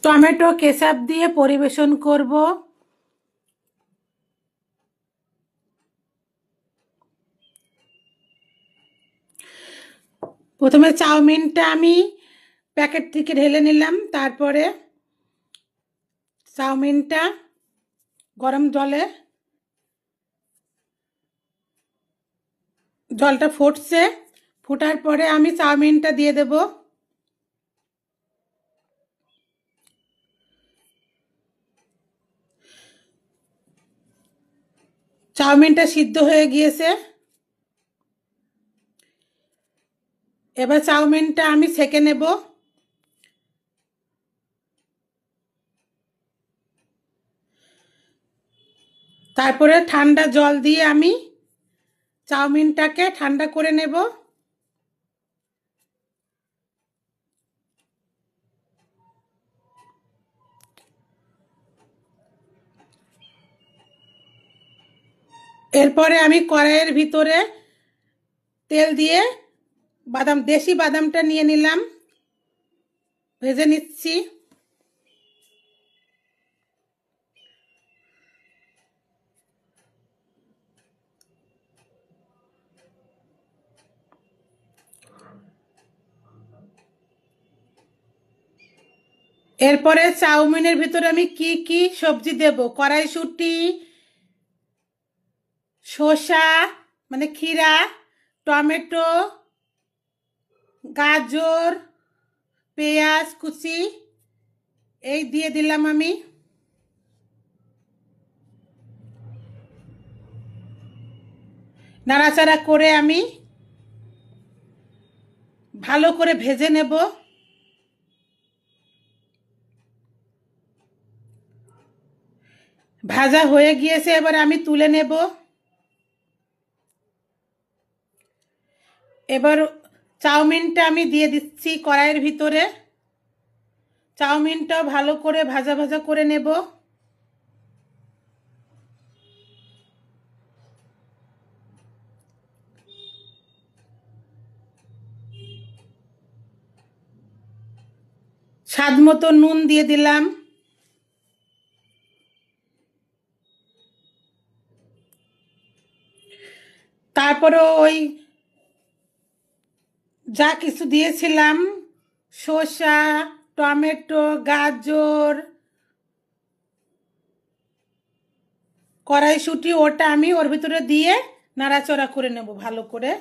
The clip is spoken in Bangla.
টমেটো কেচাপ দিয়ে পরিবেশন করব। প্রথমে চাউমিনটা আমি প্যাকেট থেকে ঢেলে নিলাম। তারপরে চাউমিনটা গরম জলটা ফুটছে, ফোটার পরে আমি চাউমিনটা দিয়ে দেব। চাউমিনটা সিদ্ধ হয়ে গিয়েছে। এবার চাউমিনটা আমি ছেঁকে নেব। তারপরে ঠান্ডা জল দিয়ে আমি চাউমিনটাকে ঠান্ডা করে নেব। এরপরে আমি কড়াইয়ের ভিতরে তেল দিয়ে দেশি বাদামটা নিয়ে নিলাম, ভেজে নিচ্ছি। এরপরে চাউমিনের ভিতরে আমি কি কি সবজি দেব: কড়াইশুঁটি, শসা মানে ক্ষীরা, টমেটো, গাজর, পেঁয়াজ কুচি এই দিয়ে দিলাম আমি। নাড়াচাড়া করে আমি ভালো করে ভেজে নেব। ভাজা হয়ে গিয়েছে, এবার আমি তুলে নেব। এবার চাউমিনটা আমি দিয়ে দিচ্ছি কড়াইয়ের ভিতরে। চাউমিনটাও ভালো করে ভাজা ভাজা করে নেব। স্বাদ মতো নুন দিয়ে দিলাম। তারপরে ওই যা কিছু দিয়েছিলাম, শসা, টমেটো, গাজর, কড়াইশুঁটি, ওটা আমি ওর ভিতরে দিয়ে নাড়াচাড়া করে নেব ভালো করে।